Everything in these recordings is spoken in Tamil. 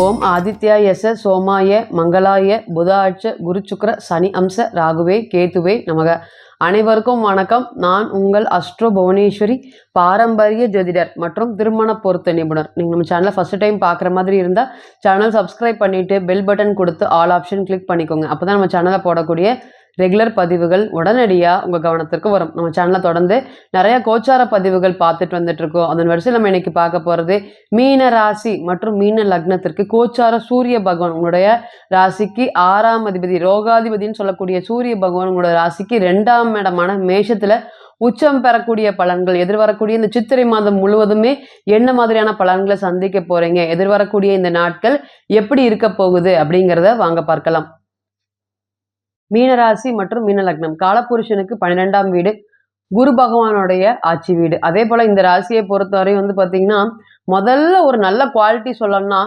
ஓம் ஆதித்யாய சோமாய மங்களாய புதாட்ச குரு சுக்ர சனி அம்ச ராகுவே கேதுவே நமக. அனைவருக்கும் வணக்கம். நான் உங்கள் அஸ்ட்ரோ புவனேஸ்வரி, பாரம்பரிய ஜோதிடர் மற்றும் திருமண பொருத்த நிபுணர். நீங்கள் நம்ம சேனலை ஃபர்ஸ்ட் டைம் பார்க்குற மாதிரி இருந்தால் சேனல் சப்ஸ்கிரைப் பண்ணிவிட்டு பெல் பட்டன் கொடுத்து ஆல் ஆப்ஷன் கிளிக் பண்ணிக்கோங்க. அப்போ தான் நம்ம சேனலில் போடக்கூடிய ரெகுலர் பதிவுகள் உடனடியாக உங்கள் கவனத்திற்கு வரும். நம்ம சேனலை தொடர்ந்து நிறைய கோச்சார பதிவுகள் பார்த்துட்டு வந்துட்டுருக்கோம். அதன் வரிசையில் நம்ம இன்னைக்கு பார்க்க போகிறது மீன ராசி மற்றும் மீன லக்னத்திற்கு கோச்சார சூரிய பகவான் உங்களுடைய ராசிக்கு 6ஆம் அதிபதி, ரோகாதிபதினு சொல்லக்கூடிய சூரிய பகவான் உங்களுடைய ராசிக்கு 2ஆம் இடமான மேஷத்தில் உச்சம் பெறக்கூடிய பலன்கள். எதிர்வரக்கூடிய இந்த சித்திரை மாதம் முழுவதுமே என்ன மாதிரியான பலன்களை சந்திக்க போறீங்க, எதிர்வரக்கூடிய இந்த நாட்கள் எப்படி இருக்க போகுது அப்படிங்கிறத வாங்க பார்க்கலாம். மீனராசி மற்றும் மீன லக்னம் காலபுருஷனுக்கு 12ஆம் வீடு, குரு பகவானுடைய ஆட்சி வீடு. அதே போல இந்த ராசியை பொறுத்தவரை பாத்தீங்கன்னா முதல்ல ஒரு நல்ல குவாலிட்டி சொல்லணும்னா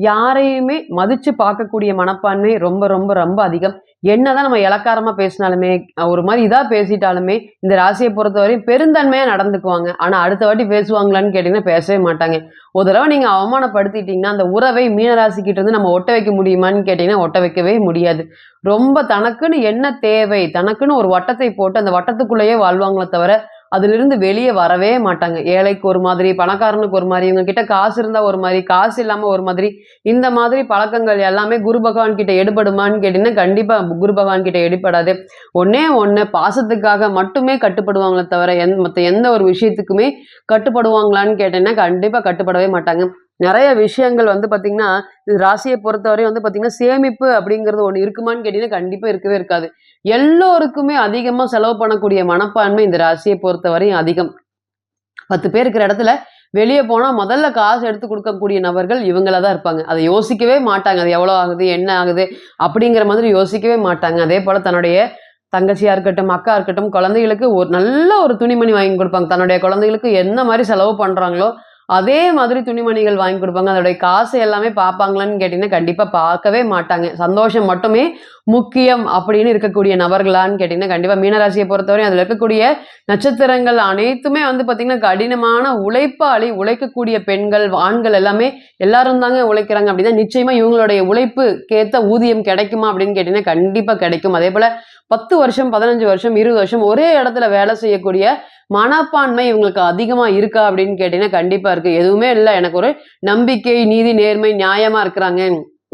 யாரையுமே மதிச்சு பார்க்கக்கூடிய மனப்பான்மை ரொம்ப ரொம்ப ரொம்ப அதிகம். என்னதான் நம்ம இலக்காரமா பேசினாலுமே, ஒரு மாதிரி இதா பேசிட்டாலுமே இந்த ராசியை பொறுத்தவரை பெருந்தன்மையா நடந்துக்குவாங்க. ஆனா அடுத்த வாட்டி பேசுவாங்களான்னு கேட்டீங்கன்னா பேசவே மாட்டாங்க. ஒரு தடவை நீங்க அவமானப்படுத்திட்டீங்கன்னா அந்த உறவை மீனராசிக்கிட்ட இருந்து நம்ம ஒட்ட வைக்க முடியுமான்னு கேட்டீங்கன்னா ஒட்ட வைக்கவே முடியாது. ரொம்ப தனக்குன்னு என்ன தேவை, தனக்குன்னு ஒரு வட்டத்தை போட்டு அந்த வட்டத்துக்குள்ளேயே வாழ்வாங்களே தவிர அதிலிருந்து வெளியே வரவே மாட்டாங்க. ஏழைக்கு ஒரு மாதிரி, பணக்காரனுக்கு ஒரு மாதிரி, இவங்க கிட்ட காசு இருந்தா ஒரு மாதிரி, காசு இல்லாம ஒரு மாதிரி. இந்த மாதிரி பழக்கங்கள் எல்லாமே குரு பகவான் கிட்ட எடுபடுமான்னு கேட்டீங்கன்னா கண்டிப்பா குரு பகவான் கிட்ட எடுபடாது. ஒண்ணு பாசத்துக்காக மட்டுமே கட்டுப்படுவாங்களே தவிர மற்ற எந்த ஒரு விஷயத்துக்குமே கட்டுப்படுவாங்களான்னு கேட்டீங்கன்னா கண்டிப்பா கட்டுப்படவே மாட்டாங்க. நிறைய விஷயங்கள் பாத்தீங்கன்னா ராசியை பொறுத்தவரை பாத்தீங்கன்னா சேமிப்பு அப்படிங்கிறது ஒண்ணு இருக்குமான்னு கேட்டீங்கன்னா கண்டிப்பா இருக்கவே இருக்காது. எல்லோருக்குமே அதிகமா செலவு பண்ணக்கூடிய மனப்பான்மை இந்த ராசியை பொறுத்தவரையும் அதிகம். 10 பேர் இருக்கிற இடத்துல வெளியே போனா முதல்ல காசு எடுத்து கொடுக்கக்கூடிய நபர்கள் இவங்களதான் இருப்பாங்க. அதை யோசிக்கவே மாட்டாங்க. அது எவ்வளவு ஆகுது, என்ன ஆகுது அப்படிங்கிற மாதிரி யோசிக்கவே மாட்டாங்க. அதே போல தன்னுடைய தங்கச்சியா இருக்கட்டும், அக்கா இருக்கட்டும், குழந்தைகளுக்கு ஒரு நல்ல ஒரு துணிமணி வாங்கி கொடுப்பாங்க. தன்னுடைய குழந்தைகளுக்கு என்ன மாதிரி செலவு பண்றாங்களோ அதே மாதிரி துணிமணிகள் வாங்கி கொடுப்பாங்க. அதோடைய காசு எல்லாமே பார்ப்பாங்களான்னு கேட்டீங்கன்னா கண்டிப்பா பார்க்கவே மாட்டாங்க. சந்தோஷம் மட்டுமே முக்கியம் அப்படின்னு இருக்கக்கூடிய நபர்களான்னு கேட்டீங்கன்னா கண்டிப்பா மீனராசியை பொறுத்தவரை அதுல இருக்கக்கூடிய நட்சத்திரங்கள் அனைத்துமே பாத்தீங்கன்னா கடினமான உழைப்பாளி, உழைக்கக்கூடிய பெண்கள், ஆண்கள் எல்லாரும் தாங்க உழைக்கிறாங்க. அப்படின்னா நிச்சயமா இவங்களுடைய உழைப்புக்கேத்த ஊதியம் கிடைக்குமா அப்படின்னு கேட்டீங்கன்னா கண்டிப்பா கிடைக்கும். அதே போல 10 வருஷம், 15 வருஷம், 20 வருஷம் ஒரே இடத்துல வேலை செய்யக்கூடிய மனப்பான்மை இவங்களுக்கு அதிகமா இருக்கா அப்படின்னு கேட்டீங்கன்னா கண்டிப்பா இருக்கு. எதுவுமே இல்லை, எனக்கு ஒரு நம்பிக்கை, நீதி, நேர்மை, நியாயமா இருக்கிறாங்க,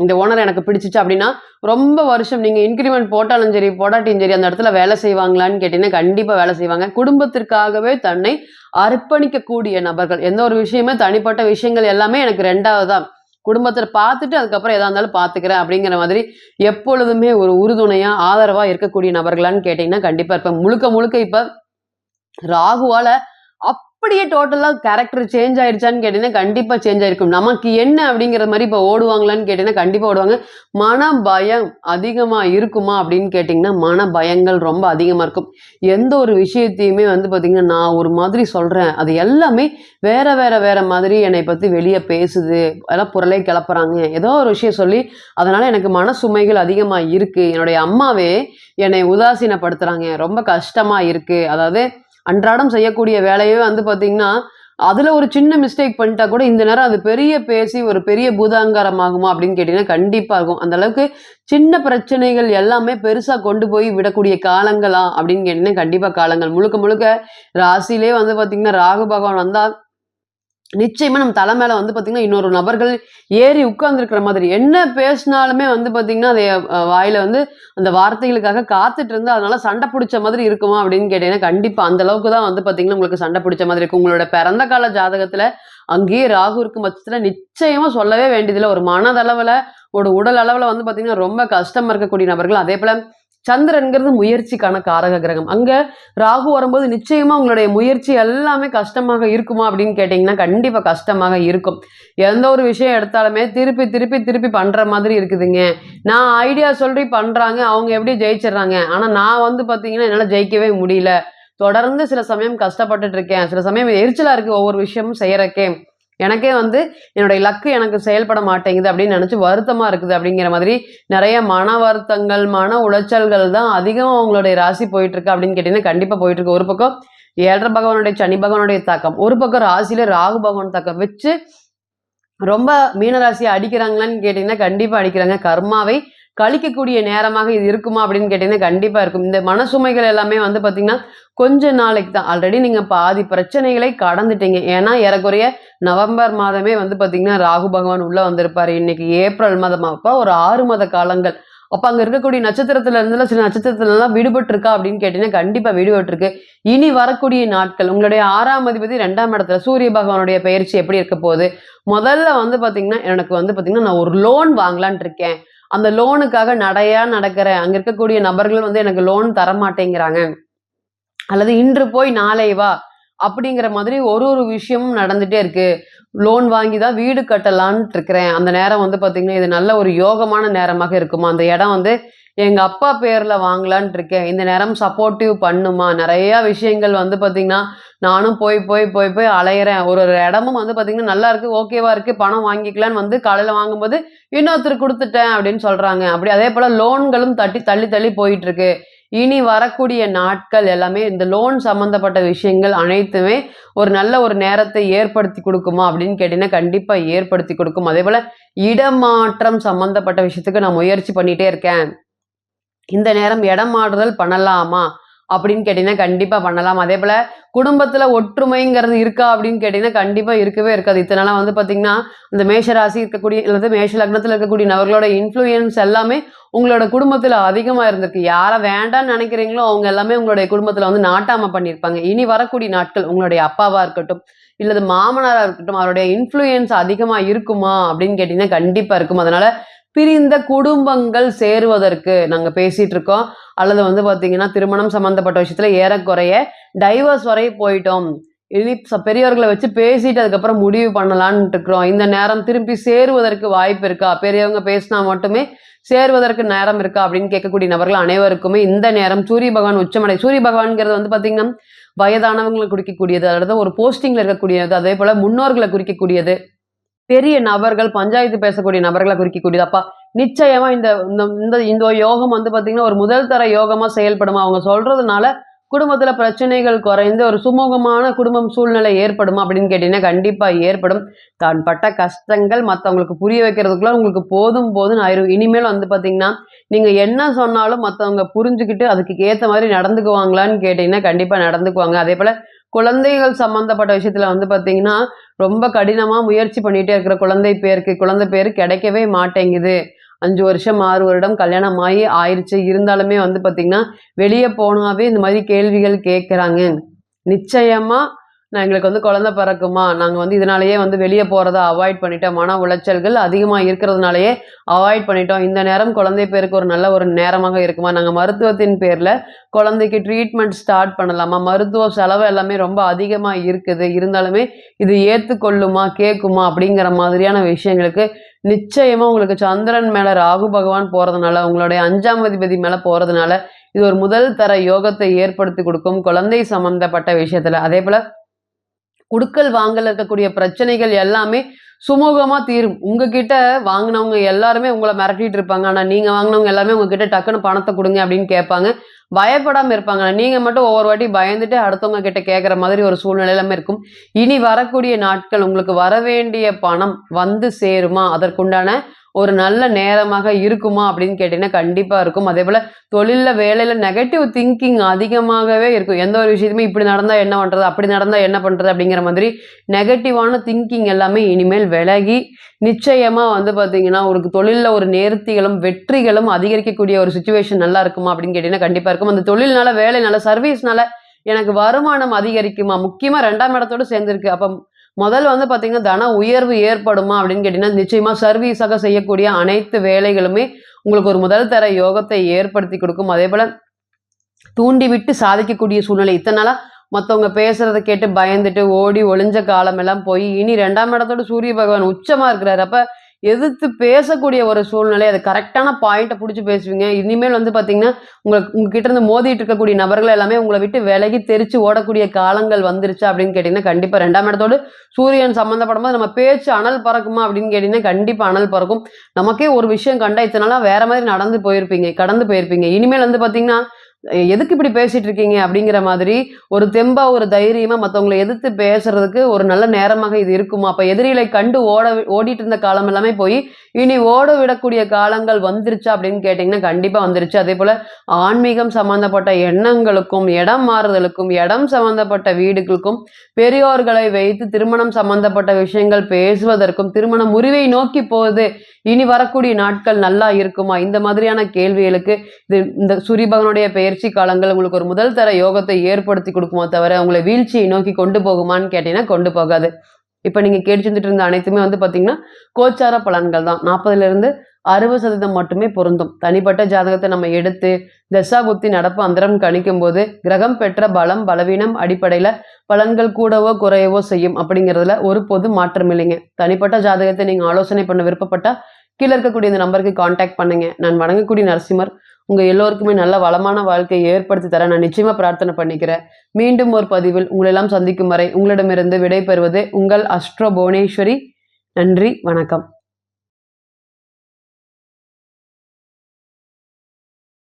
இந்த ஓனர் எனக்கு பிடிச்சிச்சு அப்படின்னா ரொம்ப வருஷம் நீங்க இன்கிரிமெண்ட் போட்டாலும் சரி போட்டாட்டியும் சரி அந்த இடத்துல வேலை செய்வாங்களான்னு கேட்டீங்கன்னா கண்டிப்பா வேலை செய்வாங்க. குடும்பத்திற்காகவே தன்னை அர்ப்பணிக்கக்கூடிய நபர்கள். எந்த ஒரு விஷயமே தனிப்பட்ட விஷயங்கள் எல்லாமே எனக்கு 2ஆவதுதான், குடும்பத்துல பார்த்துட்டு அதுக்கப்புறம் எதா இருந்தாலும் பாத்துக்கிறேன் அப்படிங்கிற மாதிரி எப்பொழுதுமே ஒரு உறுதுணையா ஆதரவா இருக்கக்கூடிய நபர்களான்னு கேட்டீங்கன்னா கண்டிப்பா இருப்பேன். முழுக்க முழுக்க இப்ப ராகுவால அப்படியே டோட்டலா கேரக்டர் சேஞ்ச் ஆயிடுச்சான்னு கேட்டீங்கன்னா கண்டிப்பா சேஞ்ச் ஆயிருக்கும். நமக்கு என்ன அப்படிங்கிற மாதிரி இப்ப ஓடுவாங்களான்னு கேட்டீங்கன்னா கண்டிப்பா ஓடுவாங்க. மன பயம் அதிகமா இருக்குமா அப்படின்னு கேட்டீங்கன்னா மன பயங்கள் ரொம்ப அதிகமா இருக்கும். எந்த ஒரு விஷயத்தையுமே பாத்தீங்கன்னா நான் ஒரு மாதிரி சொல்றேன், அது எல்லாமே வேற வேற வேற மாதிரி என்னை பத்தி வெளியே பேசுது, அதெல்லாம் புரளை கிளப்புறாங்க, ஏதோ ஒரு விஷயம் சொல்லி அதனால எனக்கு மன சுமைகள் அதிகமா இருக்கு, என்னுடைய அம்மாவே என்னை உதாசீனப்படுத்துறாங்க, ரொம்ப கஷ்டமா இருக்கு. அதாவது அன்றாடம் செய்யக்கூடிய வேலையே பாத்தீங்கன்னா அதுல ஒரு சின்ன மிஸ்டேக் பண்ணிட்டா கூட இந்த நேரம் அது பெரிய பேசி ஒரு பெரிய பூதாங்காரம் ஆகுமா அப்படின்னு கேட்டீங்கன்னா கண்டிப்பா ஆகும். அந்த அளவுக்கு சின்ன பிரச்சனைகள் எல்லாமே பெருசா கொண்டு போய் விடக்கூடிய காலங்களா அப்படின்னு கேட்டீங்கன்னா கண்டிப்பா காலங்கள். முழுக்க முழுக்க ராசியிலே பாத்தீங்கன்னா ராகு பகவான் வந்தா நிச்சயமா நம்ம தலை மேல பாத்தீங்கன்னா இன்னொரு நபர்கள் ஏறி உட்கார்ந்துருக்கிற மாதிரி என்ன பேசினாலுமே பாத்தீங்கன்னா அதை வாயில அந்த வார்த்தைகளுக்காக காத்துட்டு இருந்து அதனால சண்டை பிடிச்ச மாதிரி இருக்குமா அப்படின்னு கேட்டீங்கன்னா கண்டிப்பா அந்த அளவுக்கு தான் பாத்தீங்கன்னா உங்களுக்கு சண்டை பிடிச்ச மாதிரி இருக்கும். உங்களோட பிறந்த கால ஜாதகத்துல அங்கேயே ராகு இருக்கும் பட்சத்துல நிச்சயமா சொல்லவே வேண்டியதில்லை. ஒரு மனதளவுல ஒரு உடல் அளவுல பாத்தீங்கன்னா ரொம்ப கஷ்டமா இருக்கக்கூடிய நபர்கள். அதே போல சந்திரன்கிறது முயற்சிக்கான காரக கிரகம். அங்க ராகு வரும்போது நிச்சயமா உங்களுடைய முயற்சி எல்லாமே கஷ்டமாக இருக்குமா அப்படின்னு கேட்டீங்கன்னா கண்டிப்பா கஷ்டமாக இருக்கும். எந்த ஒரு விஷயம் எடுத்தாலுமே திருப்பி திருப்பி திருப்பி பண்ற மாதிரி இருக்குதுங்க. நான் ஐடியா சொல்லி பண்றாங்க, அவங்க எப்படி ஜெயிச்சிடுறாங்க, ஆனா நான் பாத்தீங்கன்னா என்னால ஜெயிக்கவே முடியல, தொடர்ந்து சில சமயம் கஷ்டப்பட்டுட்டு இருக்கேன், சில சமயம் எரிச்சலா இருக்கு, ஒவ்வொரு விஷயமும் செய்யறக்கே எனக்கே என்னுடைய லக்கு எனக்கு செயல்பட மாட்டேங்குது அப்படின்னு நினைச்சு வருத்தமா இருக்குது அப்படிங்கிற மாதிரி நிறைய மன வருத்தங்கள், மன உளைச்சல்கள் தான் அதிகம் அவங்களுடைய ராசி போயிட்டு இருக்கு அப்படின்னு கேட்டீங்கன்னா கண்டிப்பா போயிட்டு இருக்கு. ஒரு பக்கம் 7.5 பகவானுடைய சனி பகவானுடைய தாக்கம், ஒரு பக்கம் ராசியில ராகு பகவான் தாக்கம் வச்சு ரொம்ப மீனராசியை அடிக்கிறாங்களான்னு கேட்டீங்கன்னா கண்டிப்பா அடிக்கிறாங்க. கர்மாவை கழிக்கக்கூடிய நேரமாக இது இருக்குமா அப்படின்னு கேட்டீங்கன்னா கண்டிப்பா இருக்கும். இந்த மனசுமைகள் எல்லாமே வந்து பார்த்தீங்கன்னா, கொஞ்ச நாளைக்கு தான். ஆல்ரெடி நீங்க பாதி பிரச்சனைகளை கடந்துட்டீங்க. ஏன்னா ஏறக்குறைய நவம்பர் மாதமே வந்து பார்த்தீங்கன்னா, ராகு பகவான் உள்ள வந்திருப்பாரு. இன்னைக்கு ஏப்ரல் மாதம். அப்ப ஒரு 6 மாத காலங்கள். அப்ப அங்க இருக்கக்கூடிய நட்சத்திரத்துல இருந்துலாம் சில நட்சத்திரத்துலலாம் விடுபட்டிருக்கா அப்படின்னு கேட்டீங்கன்னா, கண்டிப்பா விடுபட்டிருக்கு. இனி வரக்கூடிய நாட்கள் உங்களுடைய 6ஆம் அதிபதி 2ஆம் இடத்துல சூரிய பகவானுடைய பெயர்ச்சி எப்படி இருக்க போகுது? முதல்ல வந்து பார்த்தீங்கன்னா, எனக்கு வந்து பார்த்தீங்கன்னா, நான் ஒரு லோன் வாங்கலான்ட்டு இருக்கேன். அந்த லோனுக்காக நடையா நடக்கிறேன். அங்க இருக்கக்கூடிய நபர்கள் வந்து எனக்கு லோன் தரமாட்டேங்கிறாங்க. அல்லது இன்று போய் நாளை வா அப்படிங்கிற மாதிரி ஒரு ஒரு விஷயமும் நடந்துட்டே இருக்கு. லோன் வாங்கி தான் வீடு கட்டலான்ட்டு இருக்கிறேன். அந்த நேரம் வந்து பார்த்தீங்கன்னா, இது நல்ல ஒரு யோகமான நேரமாக இருக்குமா? அந்த இடம் வந்து எங்க அப்பா பேர்ல வாங்கலான்ட்டு இருக்கேன். இந்த நேரம் சப்போர்ட்டிவ் பண்ணுமா? நெறைய விஷயங்கள் வந்து பார்த்தீங்கன்னா, நானும் போய் அலையிறேன். ஒரு ஒரு இடமும் வந்து பார்த்தீங்கன்னா, நல்லா இருக்கு, ஓகேவா இருக்கு, பணம் வாங்கிக்கலான்னு வந்து காலையில வாங்கும்போது, இன்னொருத்தருக்கு குடுத்துட்டேன் அப்படின்னு சொல்றாங்க. அப்படி அதேபோல லோன்களும் தள்ளி தள்ளி போயிட்டு இருக்கு. இனி வரக்கூடிய நாட்கள் எல்லாமே இந்த லோன் சம்மந்தப்பட்ட விஷயங்கள் அனைத்துமே ஒரு நல்ல ஒரு நேரத்தை ஏற்படுத்தி குடுக்குமா? அப்படின்னு கேட்டீங்கன்னா, கண்டிப்பா ஏற்படுத்தி குடுக்கும். அதேபோல இடமாற்றம் சம்மந்தப்பட்ட விஷயத்துக்கு நான் முயற்சி பண்ணிட்டே இருக்கேன். இந்த நேரம் இடம் மாறுதல் பண்ணலாமா? அப்படின்னு கேட்டீங்கன்னா, கண்டிப்பா பண்ணலாம். அதேபோல குடும்பத்தில ஒற்றுமைங்கிறது இருக்கா? அப்படின்னு கேட்டீங்கன்னா, கண்டிப்பா இருக்கவே இருக்காது. இத்தன நாளா வந்து பார்த்தீங்கன்னா, இந்த மேஷ ராசி இருக்கக்கூடிய அல்லது மேஷ லக்னத்தில இருக்கக்கூடிய நபர்களோட இன்ஃப்ளூயன்ஸ் எல்லாமே உங்களோட குடும்பத்தில அதிகமா இருந்திருக்கு. யார வேண்டான்னு நெனைக்கிறீங்களோ, அவங்க எல்லாமே உங்களுடைய குடும்பத்தில வந்து நாட்டாம பண்ணியிருப்பாங்க. இனி வரக்கூடிய நாட்கள் உங்களுடைய அப்பாவா இருக்கட்டும், இல்லது மாமனாரா இருக்கட்டும், அவருடைய இன்ஃப்ளூயன்ஸ் அதிகமா இருக்குமா? அப்படின்னு கேட்டீங்கன்னா, கண்டிப்பா இருக்கும். அதனால பிரிந்த குடும்பங்கள் சேருவதற்கு நாங்க பேசிட்டு இருக்கோம். அல்லது வந்து பார்த்தீங்கன்னா, திருமணம் சம்மந்தப்பட்ட விஷயத்துல ஏறக்குறைய டைவர்ஸ் வரை போயிட்டோம். இனி பெரியவர்கள வச்சு பேசிட்டு அதுக்கப்புறம் முடிவு பண்ணலான்ட்டு இருக்கிறோம். இந்த நேரம் திரும்பி சேருவதற்கு வாய்ப்பு இருக்கா? பெரியவங்க பேசினா மட்டுமே சேருவதற்கு நேரம் இருக்கா? அப்படின்னு கேட்கக்கூடிய நபர்கள் அனைவருக்குமே இந்த நேரம் சூரிய பகவான் உச்சமடை சூரிய பகவான்ங்கிறது வந்து பார்த்தீங்கன்னா, வயதானவங்கள குறிக்கக்கூடியது. அதாவது ஒரு போஸ்டிங்ல இருக்கக்கூடியது. அதேபோல முன்னோர்கள குறிக்கக்கூடியது. பெரிய நபர்கள், பஞ்சாயத்து பேசக்கூடிய நபர்கள குறிக்கக்கூடியது. அப்ப நிச்சயமா இந்த இந்த இந்த இந்த யோகம் வந்து பார்த்தீங்கன்னா, ஒரு முதல் தர யோகமா செயல்படுமா? அவங்க சொல்றதுனால குடும்பத்தில பிரச்சனைகள் குறைந்து ஒரு சுமூகமான குடும்பம் சூழ்நிலை ஏற்படுமா? அப்படின்னு கேட்டீங்கன்னா, கண்டிப்பா ஏற்படும். தான் பட்ட கஷ்டங்கள் மத்தவங்களுக்கு புரிய வைக்கிறதுக்குள்ள உங்களுக்கு போதும் போதும்ன்னு ஆயிரும். இனிமேல் வந்து பார்த்தீங்கன்னா, நீங்க என்ன சொன்னாலும் மத்தவங்க புரிஞ்சுகிட்டு அதுக்கு ஏத்த மாரி நடந்துக்குவாங்களான்னு கேட்டீங்கன்னா, கண்டிப்பா நடந்துக்குவாங்க. அதேபோல குழந்தைகள் சம்மந்தப்பட்ட விஷயத்தில வந்து பார்த்தீங்கன்னா, ரொம்ப கடினமா முயற்சி பண்ணிட்டே இருக்கிற குழந்தை பேரு கிடைக்கவே மாட்டேங்குது. 5 வருஷம், 6 வருடம் கல்யாணம் ஆயிருச்சு. இருந்தாலுமே வந்து பார்த்தீங்கன்னா, வெளிய போனாவே இந்த மாரி கேள்விகள் கேட்கறாங்க. நிச்சயமா எங்களுக்கு வந்து குழந்தை பிறக்குமா? நாங்க வந்து இதனாலேயே வந்து வெளிய போறத அவாய்ட் பண்ணிட்டோம். மன உளைச்சல்கள் அதிகமா இருக்கிறதுனாலயே அவாய்ட் பண்ணிட்டோம். இந்த நேரம் குழந்தை பேருக்கு ஒரு நல்ல ஒரு நேரமாக இருக்குமா? நாங்க மருத்துவத்தின் பேர்ல குழந்தைக்கு ட்ரீட்மெண்ட் ஸ்டார்ட் பண்ணலாமா? மருத்துவ செலவு எல்லாமே ரொம்ப அதிகமா இருக்குது. இருந்தாலுமே இது ஏத்துக்கொள்ளுமா? கேட்குமா? அப்படிங்கிற மாதிரியான விஷயங்களுக்கு நிச்சயமா உங்களுக்கு சந்திரன் மேல ராகு பகவான் போறதுனால, உங்களுடைய 5ஆம் அதிபதி மேல போறதுனால, இது ஒரு முதல் தர யோகத்தை ஏற்படுத்தி குடுக்கும். குழந்தை சம்மந்தப்பட்ட விஷயத்துல. அதேபோல குடுக்கல் வாங்கல் இருக்கக்கூடிய பிரச்சனைகள் எல்லாமே சுமூகமா தீரும். உங்ககிட்ட வாங்குனவங்க எல்லாருமே உங்கள மிரட்டிட்டு இருப்பாங்க. ஆனா, நீங்க வாங்குனவங்க எல்லாருமே உங்ககிட்ட டக்குனு பணத்த குடுங்க அப்படின்னு கேட்பாங்க. பயப்படாம இருப்பாங்க. நீங்க மட்டும் ஒவ்வொரு வாட்டி பயந்துட்டு அடுத்தவங்க கிட்ட கேட்கிற மாதிரி ஒரு சூழ்நிலையிலுமே இருக்கும். இனி வரக்கூடிய நாட்கள் உங்களுக்கு வரவேண்டிய பணம் வந்து சேருமா? அதற்குண்டான ஒரு நல்ல நேரமாக இருக்குமா? அப்படின்னு கேட்டீங்கன்னா, கண்டிப்பா இருக்கும். அதேபோல தொழில்ல, வேலையில நெகட்டிவ் திங்கிங் அதிகமாகவே இருக்கும். எந்த ஒரு விஷயத்தையுமே இப்படி நடந்தா என்ன பண்றது? அப்படி நடந்தா என்ன பண்றது? அப்படிங்கிற மாதிரி நெகட்டிவான திங்கிங் எல்லாமே இனிமேல் விலகி, நிச்சயமா வந்து பார்த்தீங்கன்னா, ஒரு தொழில்ல ஒரு நேர்த்திகளும், வெற்றிகளும் அதிகரிக்கக்கூடிய ஒரு சிச்சுவேஷன் நல்லா இருக்குமா? அப்படின்னு கேட்டீங்கன்னா, கண்டிப்பா இருக்கும். அந்த தொழில்னால, வேலைனால, சர்வீஸ்னால எனக்கு வருமானம் அதிகரிக்குமா? முக்கியமா 2ஆம் இடத்தோட சேர்ந்திருக்கு. அப்ப முதல்ல வந்து பார்த்தீங்கன்னா, தன உயர்வு ஏற்படுமா? அப்படின்னு கேட்டீங்கன்னா, நிச்சயமா சர்வீஸாக செய்யக்கூடிய அனைத்து வேலைகளுமே உங்களுக்கு ஒரு முதல் தர யோகத்தை ஏற்படுத்தி குடுக்கும். அதேபோல தூண்டிவிட்டு சாதிக்கக்கூடிய சூழ்நிலை. இத்தன நாளா மத்தவங்க பேசுறத கேட்டு பயந்துட்டு ஓடி ஒளிஞ்ச காலமெல்லாம் போய், இனி 2ஆம் இடத்தோட சூரிய பகவான் உச்சமா இருக்கிறாரு. அப்ப எதிர்த்து பேசக்கூடிய ஒரு சூழ்நிலை. அது கரெக்ட்டான பாயிண்ட்ட புடிச்சு பேசுவீங்க. இனிமேல் வந்து பார்த்தீங்கன்னா, உங்ககிட்ட இருந்து மோதிட்டு இருக்கக்கூடிய நபர்கள் எல்லாமே உங்கள விட்டு விலகி தெரிச்சு ஓடக்கூடிய காலங்கள் வந்துருச்சா அப்படின்னு கேட்டீங்கன்னா, கண்டிப்பா 2ஆம் இடத்தோடு சூரியன் சம்மந்தப்படும்போது நம்ம பேச்சு அனல் பறக்குமா அப்படின்னு கேட்டீங்கன்னா, கண்டிப்பா அனல் பறக்கும். நமக்கே ஒரு விஷயம் கண்டா இத்தன நாளா வேற மாரி நடந்து போயிருப்பீங்க, கடந்து போயிருப்பீங்க. இனிமேல் வந்து பார்த்தீங்கன்னா, எதுக்கு இப்படி பேசிட்டு இருக்கீங்க அப்படிங்கிற மாதிரி ஒரு தெம்பா ஒரு தைரியமா மற்றவங்களை எதிர்த்து பேசுறதுக்கு ஒரு நல்ல நேரமாக இது இருக்குமா? அப்ப எதிரிகளை கண்டு ஓடிட்டு இருந்த காலம் எல்லாமே போய் இனி ஓட விடக்கூடிய காலங்கள் வந்துருச்சா அப்படின்னு கேட்டீங்கன்னா கண்டிப்பா வந்துருச்சு. அதே போல ஆன்மீகம் சம்பந்தப்பட்ட எண்ணங்களுக்கும் இடம் மாறுதலுக்கும் இடம் சம்பந்தப்பட்ட வீடுகளுக்கும் பெரியோர்களை வைத்து திருமணம் சம்பந்தப்பட்ட விஷயங்கள் பேசுவதற்கும் திருமண முறிவை நோக்கி போகுது, இனி வரக்கூடிய நாட்கள் நல்லா இருக்குமா, இந்த மாதிரியான கேள்விகளுக்கு இந்த சூரிய பகவானுடைய பெயர்ச்சி காலங்கள் உங்களுக்கு ஒரு முதல் தர யோகத்தை ஏற்படுத்தி கொடுக்குமோ தவிர உங்களை வீழ்ச்சியை நோக்கி கொண்டு போகுமான்னு கேட்டீங்கன்னா கொண்டு போகாது. இப்ப நீங்க கேட்டு இருந்த அனைத்துமே வந்து பாத்தீங்கன்னா கோச்சார பலன்கள் தான். 40% 60% மட்டுமே பொருந்தும். தனிப்பட்ட ஜாதகத்தை நம்ம எடுத்து தசா புத்தி நடப்பு அந்தரம் கணிக்கும் போது கிரகம் பெற்ற பலம் பலவீனம் அடிப்படையில பலன்கள் கூடவோ குறையவோ செய்யும் அப்படிங்கிறதுல ஒரு பொது மாற்றம் இல்லைங்க. தனிப்பட்ட ஜாதகத்தை நீங்க ஆலோசனை பண்ண விருப்பப்பட்டா கீழே இருக்கக்கூடிய இந்த நம்பருக்கு கான்டாக்ட் பண்ணுங்க. நான் வணங்கக்கூடிய நரசிம்மர் உங்க எல்லோருக்குமே நல்ல வளமான வாழ்க்கையை ஏற்படுத்தி தர நான் நிச்சயமா பிரார்த்தனை பண்ணிக்கிறேன். மீண்டும் ஒரு பதிவில் உங்களெல்லாம் சந்திக்கும் வரை உங்களிடமிருந்து விடை பெறுவது உங்கள் அஸ்ட்ரோ புவனேஸ்வரி. நன்றி, வணக்கம்.